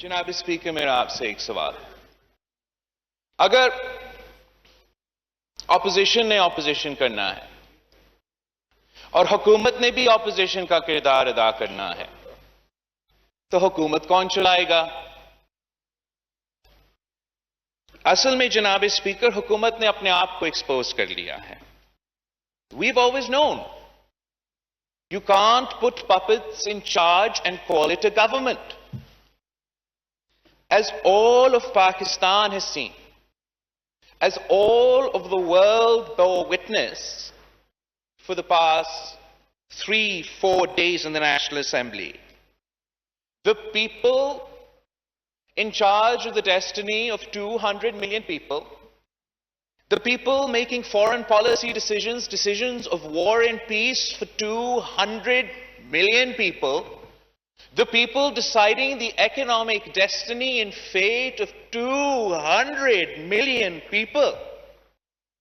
جناب اسپیکر میرا آپ سے ایک سوال ہے. اگر اپوزیشن نے اپوزیشن کرنا ہے اور حکومت نے بھی اپوزیشن کا کردار ادا کرنا ہے تو حکومت کون چلائے گا؟ اصل میں جناب اسپیکر حکومت نے اپنے آپ کو ایکسپوز کر لیا ہے. We've always known you can't put puppets in charge and call it a government. As all of Pakistan has seen, as all of the world bore witness for the past 3-4 days in the National Assembly, the people in charge of the destiny of 200 million people, the people making foreign policy decisions of war and peace for 200 million people, the people deciding the economic destiny and fate of 200 million people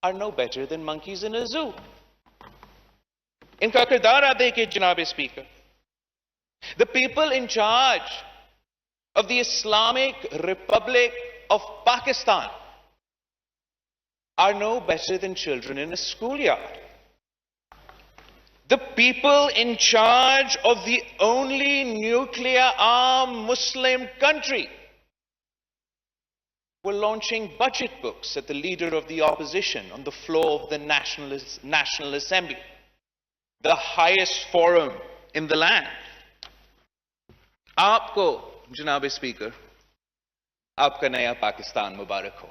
are no better than monkeys in a zoo. ان کا کردار آپ دیکھیں جناب speaker. The people in charge of the Islamic Republic of Pakistan are no better than children in a schoolyard. The people in charge of the only nuclear-armed Muslim country were launching budget books at the leader of the opposition on the floor of the National Assembly, the highest forum in the land. آپ کو جناب speaker آپ کا نیا پاکستان مبارک ہو.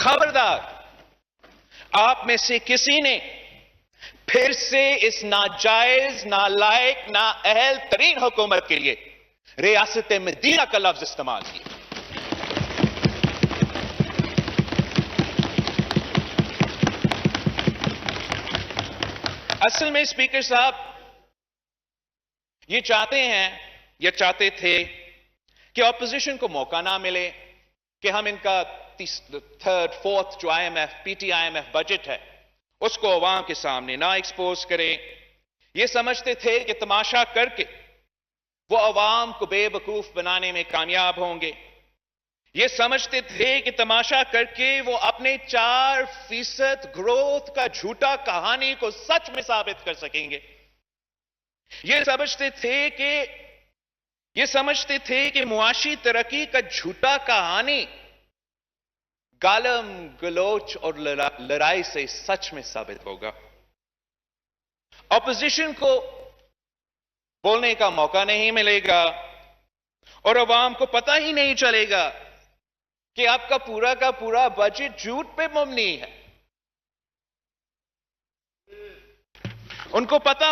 خبردار آپ میں سے کسی نے پھر سے اس ناجائز نالائق نااہل ترین حکومت کے لیے ریاست مدینہ کا لفظ استعمال کیا. اصل میں اسپیکر صاحب یہ چاہتے ہیں یا چاہتے تھے کہ اپوزیشن کو موقع نہ ملے کہ ہم ان کا تھرڈ فورتھ جو I M F P T I M F budget ہے اس کو عوام کے سامنے نہ ایکسپوز کرے. یہ سمجھتے تھے کہ تماشا کر کے وہ عوام کو بے وقوف بنانے میں کامیاب ہوں گے. یہ سمجھتے تھے کہ تماشا کر کے وہ اپنے 4% گروتھ کا جھوٹا کہانی کو سچ میں ثابت کر سکیں گے. یہ سمجھتے تھے کہ معاشی ترقی کا جھوٹا کہانی گالم گلوچ اور لڑائی سے سچ میں ثابت ہوگا. اپوزیشن کو بولنے کا موقع نہیں ملے گا اور عوام کو پتہ ہی نہیں چلے گا کہ آپ کا پورا بجٹ جھوٹ پہ مبنی ہے. ان کو پتہ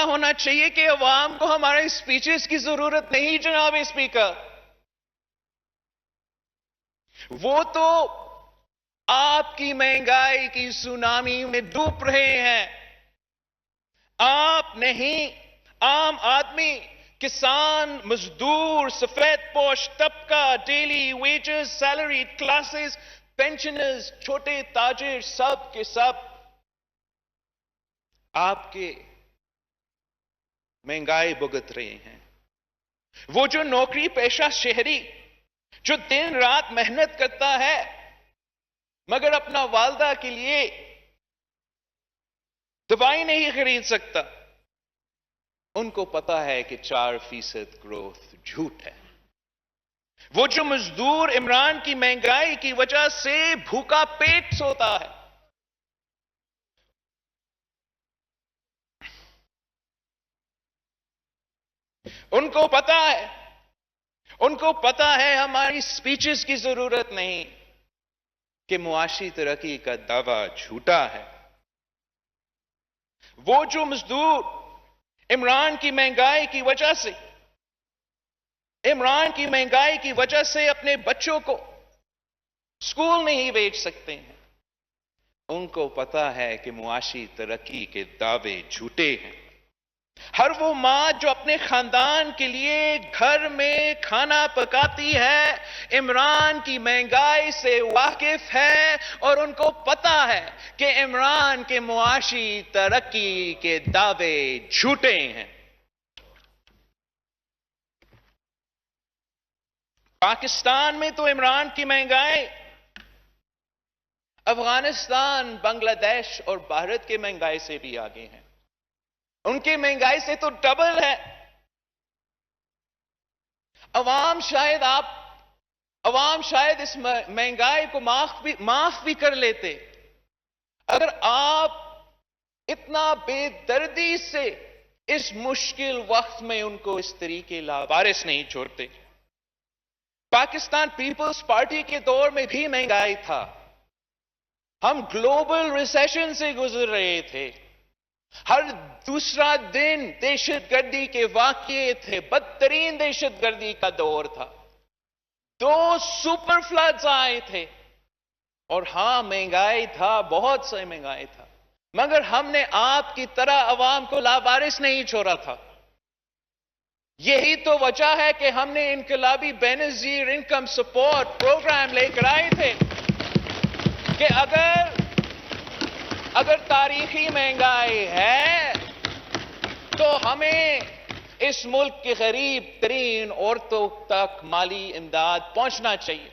ہونا چاہیے کہ عوام کو ہمارے اسپیچز کی ضرورت نہیں جناب اسپیکر. وہ تو آپ کی مہنگائی کی سونامی میں ڈوب رہے ہیں. آپ نہیں، عام آدمی، کسان، مزدور، سفید پوش طبقہ، daily wages, salaried classes, pensioners, چھوٹے تاجر، سب کے سب آپ کے مہنگائی بھگت رہے ہیں. وہ جو نوکری پیشہ شہری جو دن رات محنت کرتا ہے مگر اپنا والدہ کے لیے دوائی نہیں خرید سکتا، ان کو پتا ہے کہ 4% گروتھ جھوٹ ہے. وہ جو مزدور عمران کی مہنگائی کی وجہ سے بھوکا پیٹ سوتا ہے، ان کو پتا ہے ہماری سپیچز کی ضرورت نہیں کہ معاشی ترقی کا دعویٰ جھوٹا ہے. وہ جو مزدور عمران کی مہنگائی کی وجہ سے اپنے بچوں کو اسکول نہیں بھیج سکتے ہیں، ان کو پتا ہے کہ معاشی ترقی کے دعوے جھوٹے ہیں. ہر وہ ماں جو اپنے خاندان کے لیے گھر میں کھانا پکاتی ہے، عمران کی مہنگائی سے واقف ہے اور ان کو پتا ہے کہ عمران کے معاشی ترقی کے دعوے جھوٹے ہیں۔ پاکستان میں تو عمران کی مہنگائی افغانستان، بنگلہ دیش اور بھارت کی مہنگائی سے بھی آگے ہیں۔ ان کی مہنگائی سے تو ڈبل ہے۔ عوام شاید اس مہنگائی کو معاف بھی کر لیتے اگر آپ اتنا بے دردی سے اس مشکل وقت میں ان کو اس طریقے لاوارث نہیں چھوڑتے۔ پاکستان پیپلز پارٹی کے دور میں بھی مہنگائی تھا، ہم گلوبل ریسیشن سے گزر رہے تھے، ہر دوسرا دن دہشت گردی کے واقعے تھے، بدترین دہشت گردی کا دور تھا، 2 سپر فلڈز آئے تھے، اور ہاں مہنگائی تھا، بہت سے مہنگائی تھا، مگر ہم نے آپ کی طرح عوام کو لاوارث نہیں چھوڑا تھا۔ یہی تو وجہ ہے کہ ہم نے انقلابی بے نظیر انکم سپورٹ پروگرام لے کر آئے تھے کہ اگر تاریخی مہنگائی ہے تو ہمیں اس ملک کے غریب ترین عورتوں تک مالی امداد پہنچنا چاہیے۔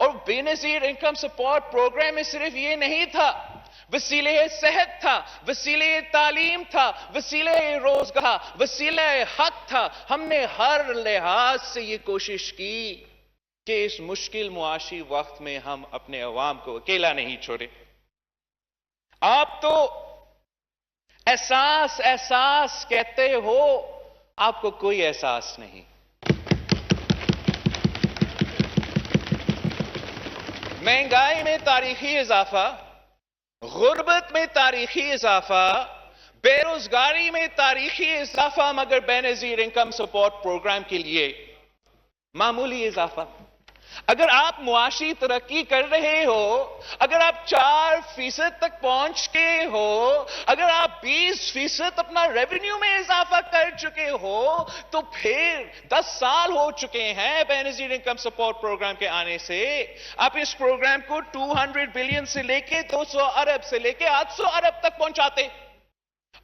اور بے نظیر انکم سپورٹ پروگرام میں صرف یہ نہیں تھا، وسیلہ صحت تھا، وسیلہ تعلیم تھا، وسیلہ روزگار، وسیلہ حق تھا۔ ہم نے ہر لحاظ سے یہ کوشش کی کہ اس مشکل معاشی وقت میں ہم اپنے عوام کو اکیلا نہیں چھوڑے۔ آپ تو احساس کہتے ہو، آپ کو کوئی احساس نہیں۔ مہنگائی میں تاریخی اضافہ، غربت میں تاریخی اضافہ، بے روزگاری میں تاریخی اضافہ، مگر بے نظیر انکم سپورٹ پروگرام کے لیے معمولی اضافہ۔ اگر آپ معاشی ترقی کر رہے ہو، اگر آپ 4% تک پہنچ کے ہو، اگر آپ 20% اپنا ریونیو میں اضافہ کر چکے ہو، تو پھر 10 سال ہو چکے ہیں بے نظیر انکم سپورٹ پروگرام کے آنے سے۔ آپ اس پروگرام کو 200 بلین سے لے کے 200 ارب سے لے کے 800 ارب تک پہنچاتے۔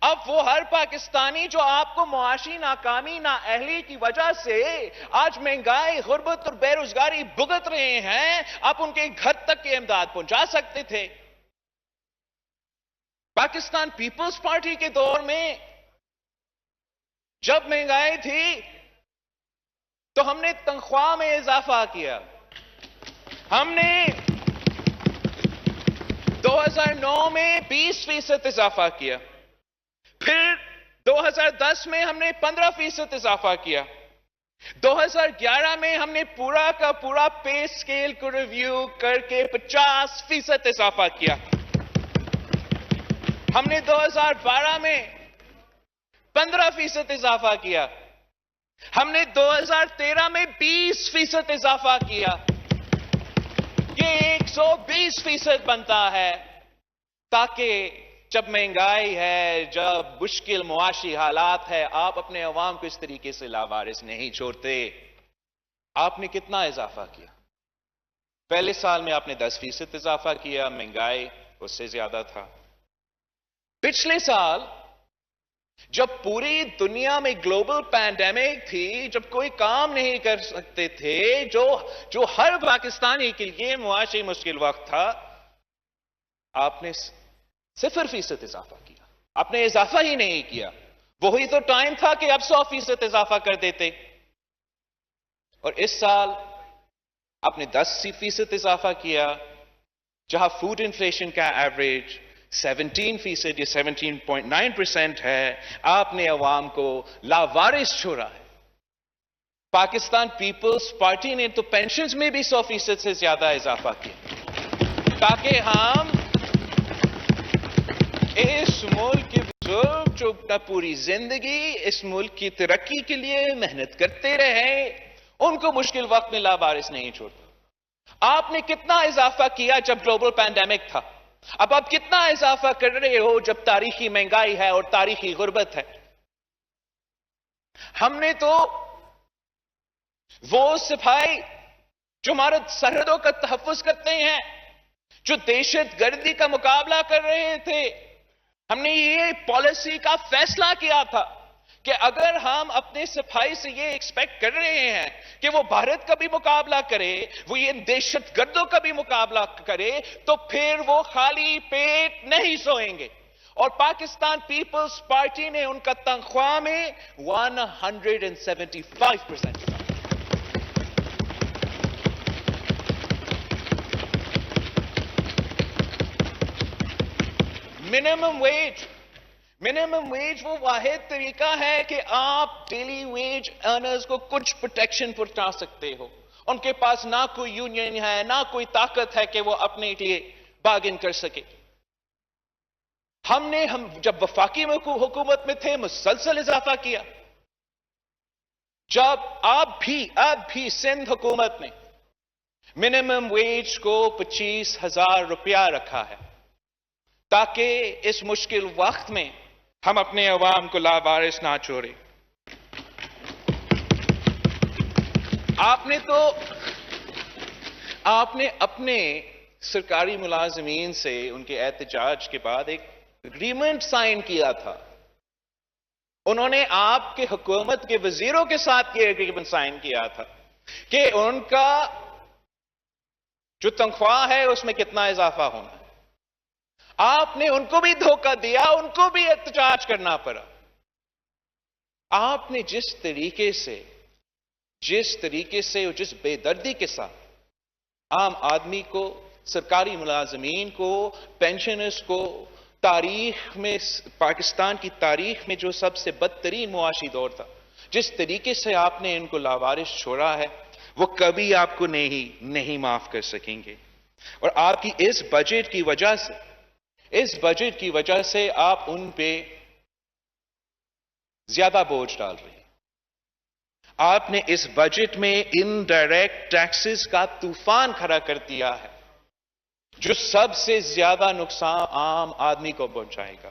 اب وہ ہر پاکستانی جو آپ کو معاشی ناکامی نااہلی کی وجہ سے آج مہنگائی، غربت اور بے روزگاری بھگت رہے ہیں، آپ ان کے گھر تک کی امداد پہنچا سکتے تھے۔ پاکستان پیپلز پارٹی کے دور میں جب مہنگائی تھی تو ہم نے تنخواہ میں اضافہ کیا، ہم نے 2009 میں 20% اضافہ کیا، پھر 2010 میں ہم نے 15% اضافہ کیا، 2011 میں ہم نے پورا کا پورا پے سکیل کو ریویو کر کے 50% اضافہ کیا، ہم نے 2012 میں 15% اضافہ کیا، ہم نے 2013 میں 20% اضافہ کیا، یہ 120% بنتا ہے، تاکہ جب مہنگائی ہے، جب مشکل معاشی حالات ہے، آپ اپنے عوام کو اس طریقے سے لاوارث نہیں چھوڑتے۔ آپ نے کتنا اضافہ کیا؟ پہلے سال میں آپ نے 10% اضافہ کیا، مہنگائی اس سے زیادہ تھا۔ پچھلے سال جب پوری دنیا میں گلوبل پینڈیمک تھی، جب کوئی کام نہیں کر سکتے تھے، جو ہر پاکستانی کے لیے معاشی مشکل وقت تھا، آپ نے 0% اضافہ کیا، آپ نے اضافہ ہی نہیں کیا۔ وہی تو ٹائم تھا کہ اب 100% اضافہ کر دیتے۔ اور اس سال آپ نے 10% اضافہ کیا، جہاں فوڈ انفلیشن کا ایوریج 17% یا 17.9% ہے، آپ نے عوام کو لاوارث چھوڑا ہے۔ پاکستان پیپلز پارٹی نے تو پینشنز میں بھی 100% سے زیادہ اضافہ کیا، تاکہ ہم اس ملک کے بزرگ جو پوری زندگی اس ملک کی ترقی کے لیے محنت کرتے رہے، ان کو مشکل وقت میں لاوارث نہیں چھوڑتا۔ آپ نے کتنا اضافہ کیا جب گلوبل پینڈیمک تھا؟ اب آپ کتنا اضافہ کر رہے ہو جب تاریخی مہنگائی ہے اور تاریخی غربت ہے؟ ہم نے تو وہ سپاہی جو ہمارے سرحدوں کا تحفظ کرتے ہیں، جو دہشت گردی کا مقابلہ کر رہے تھے، ہم نے یہ پالیسی کا فیصلہ کیا تھا کہ اگر ہم اپنے سپاہی سے یہ ایکسپیکٹ کر رہے ہیں کہ وہ بھارت کا بھی مقابلہ کرے، وہ یہ دہشت گردوں کا بھی مقابلہ کرے، تو پھر وہ خالی پیٹ نہیں سوئیں گے۔ اور پاکستان پیپلز پارٹی نے ان کا تنخواہ میں 175% منیمم ویج وہ واحد طریقہ ہے کہ آپ ڈیلی ویج ارنرز کو کچھ پروٹیکشن پہنچا سکتے ہو۔ ان کے پاس نہ کوئی یونین ہے، نہ کوئی طاقت ہے کہ وہ اپنے لیے بارگن کر سکے۔ ہم جب وفاقی حکومت میں تھے مسلسل اضافہ کیا۔ جب اب بھی سندھ حکومت نے منیمم ویج کو 25,000 روپیہ رکھا ہے تاکہ اس مشکل وقت میں ہم اپنے عوام کو لاوارث نہ چھوڑیں۔ آپ نے اپنے سرکاری ملازمین سے ان کے احتجاج کے بعد ایک اگریمنٹ سائن کیا تھا۔ انہوں نے آپ کے حکومت کے وزیروں کے ساتھ یہ اگریمنٹ سائن کیا تھا کہ ان کا جو تنخواہ ہے اس میں کتنا اضافہ ہونا ہے۔ آپ نے ان کو بھی دھوکہ دیا، ان کو بھی احتجاج کرنا پڑا۔ آپ نے جس طریقے سے اور جس بے دردی کے ساتھ عام آدمی کو، سرکاری ملازمین کو، پینشنرز کو، تاریخ میں پاکستان کی تاریخ میں جو سب سے بدترین معاشی دور تھا، جس طریقے سے آپ نے ان کو لاوارث چھوڑا ہے، وہ کبھی آپ کو نہیں معاف کر سکیں گے۔ اور آپ کی اس بجٹ کی وجہ سے آپ ان پہ زیادہ بوجھ ڈال رہے ہیں۔ آپ نے اس بجٹ میں انڈائریکٹ ٹیکسز کا طوفان کھڑا کر دیا ہے جو سب سے زیادہ نقصان عام آدمی کو پہنچائے گا۔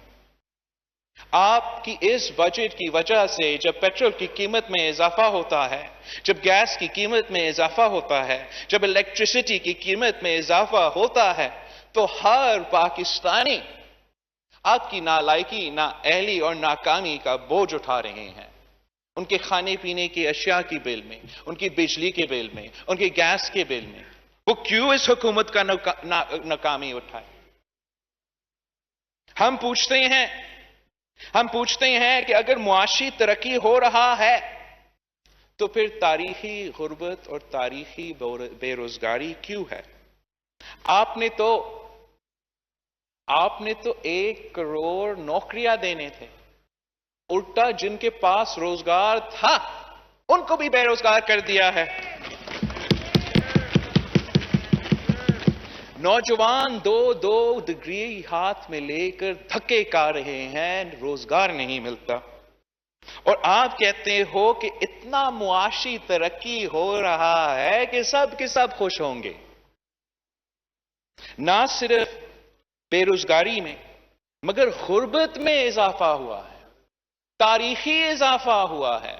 آپ کی اس بجٹ کی وجہ سے جب پیٹرول کی قیمت میں اضافہ ہوتا ہے، جب گیس کی قیمت میں اضافہ ہوتا ہے، جب الیکٹریسٹی کی قیمت میں اضافہ ہوتا ہے، تو ہر پاکستانی آپ کی نالائکی، نااہلی اور ناکامی کا بوجھ اٹھا رہے ہیں۔ ان کے کھانے پینے کی اشیاء کی بل میں، ان کی بجلی کے بل میں، ان کے گیس کے بل میں، وہ کیوں اس حکومت کا ناکامی اٹھائے؟ ہم پوچھتے ہیں کہ اگر معاشی ترقی ہو رہا ہے تو پھر تاریخی غربت اور تاریخی بے روزگاری کیوں ہے؟ آپ نے تو 1 کروڑ نوکریاں دینے تھے، الٹا جن کے پاس روزگار تھا ان کو بھی بے روزگار کر دیا ہے۔ نوجوان 2 ڈگری ہاتھ میں لے کر دھکے کھا رہے ہیں، روزگار نہیں ملتا، اور آپ کہتے ہو کہ اتنا معاشی ترقی ہو رہا ہے کہ سب کے سب خوش ہوں گے۔ نہ صرف بے روزگاری میں مگر غربت میں اضافہ ہوا ہے، تاریخی اضافہ ہوا ہے۔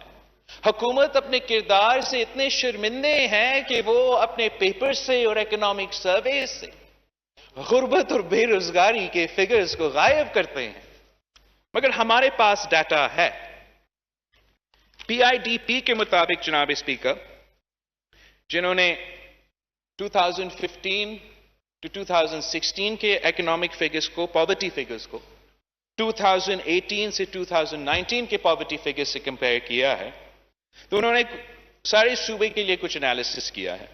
حکومت اپنے کردار سے اتنے شرمندے ہیں کہ وہ اپنے پیپر سے اور اکنامک سروے سے غربت اور بے روزگاری کے فگرز کو غائب کرتے ہیں، مگر ہمارے پاس ڈیٹا ہے۔ پی آئی ڈی پی کے مطابق جناب اسپیکر، جنہوں نے 2015 to 2016 کے اکنامک فگرز کو، پاورٹی فگرز کو 2018 سے 2019 کے پاورٹی فگرز سے کمپیئر کیا ہے، تو انہوں نے سارے صوبے کے لیے کچھ انالیسس کیا ہے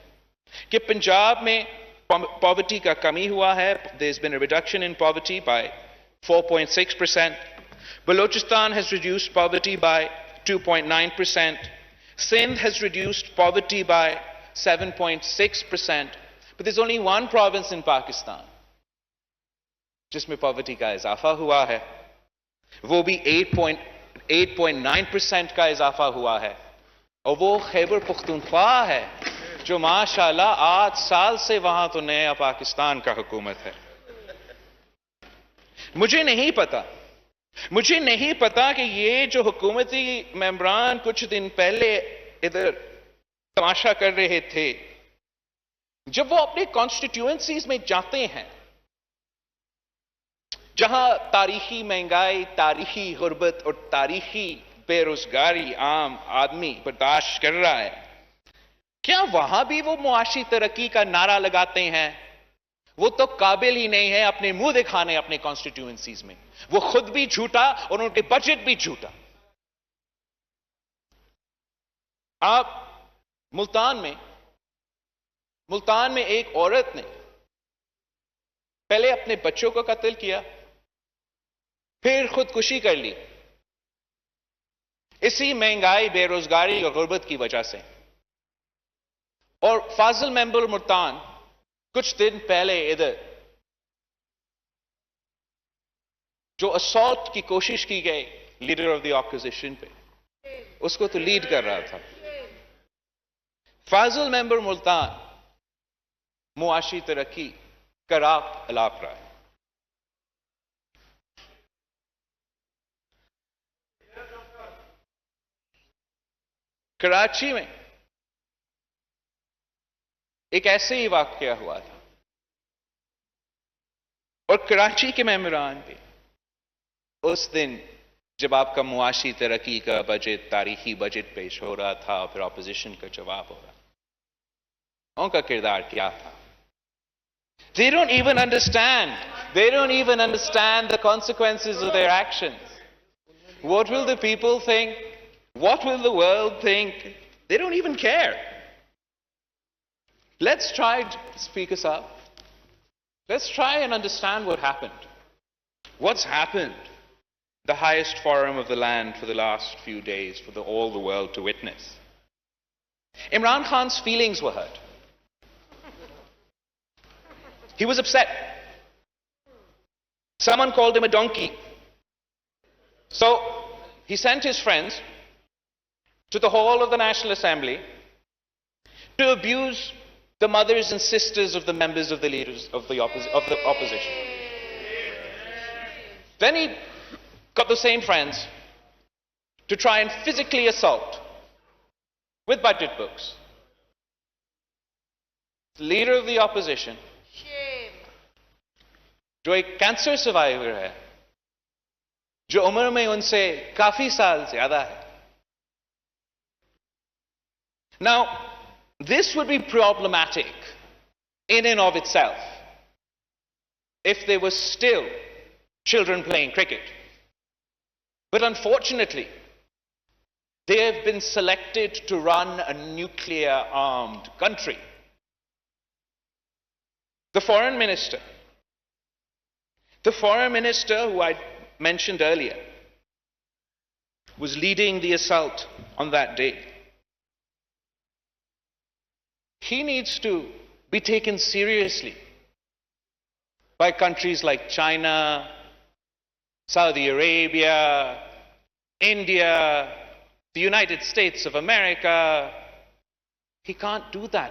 کہ پنجاب میں پاورٹی کا کمی ہوا ہے، there has been a reduction in poverty by 4.6%. Balochistan has reduced poverty by 2.9%. Sindh has reduced poverty by 7.6%. But there's only one province in Pakistan جس میں پاورٹی کا اضافہ ہوا ہے، وہ بھی 8.9% کا اضافہ ہوا ہے، اور وہ خیبر پختونخوا ہے جو ماشاءاللہ 8 سال سے وہاں تو نیا پاکستان کا حکومت ہے۔ مجھے نہیں پتا مجھے نہیں پتا کہ یہ جو حکومتی ممبران کچھ دن پہلے ادھر تماشا کر رہے تھے، جب وہ اپنے کانسٹیٹیوئنسیز میں جاتے ہیں جہاں تاریخی مہنگائی، تاریخی غربت اور تاریخی بے روزگاری عام آدمی برداشت کر رہا ہے، کیا وہاں بھی وہ معاشی ترقی کا نعرہ لگاتے ہیں؟ وہ تو قابل ہی نہیں ہے اپنے منہ دکھانے اپنے کانسٹیٹیوئنسیز میں. وہ خود بھی جھوٹا اور ان کے بجٹ بھی جھوٹا. آپ ملتان میں ایک عورت نے پہلے اپنے بچوں کو قتل کیا، پھر خودکشی کر لی اسی مہنگائی، بے روزگاری اور غربت کی وجہ سے. اور فاضل ممبر ملتان کچھ دن پہلے ادھر جو اسالٹ کی کوشش کی گئی لیڈر آف دی اپوزیشن پہ، اس کو تو لیڈ کر رہا تھا. فاضل ممبر ملتان معاشی ترقی کا راہ الاپ رہا ہے. کراچی میں ایک ایسے ہی واقعہ ہوا تھا اور کراچی کے ممبران بھی اس دن جب آپ کا معاشی ترقی کا بجٹ، تاریخی بجٹ پیش ہو رہا تھا اور پھر اپوزیشن کا جواب ہو رہا تھا، ان کا کردار کیا تھا؟ They don't even understand. They don't even understand the consequences of their actions. What will the people think? What will the world think? They don't even care. Let's try, Speaker Saab, let's try and understand what happened. What's happened? The highest forum of the land for the last few days for all the world to witness. Imran Khan's feelings were hurt. He was upset. Someone called him a donkey. So he sent his friends to the hall of the National Assembly to abuse the mothers and sisters of the members of the leaders of the opposition. Then he got the same friends to try and physically assault with budget books the leader of the opposition, جو ایک cancer survivor ہے، جو عمر میں ان سے کافی سال زیادہ ہے. Now, this would be problematic in and of itself if there were still children playing cricket. But unfortunately, they have been selected to run a nuclear-armed country. The foreign minister who I mentioned earlier was leading the assault on that day. He needs to be taken seriously by countries like China, Saudi Arabia, India, the United States of America. He can't do that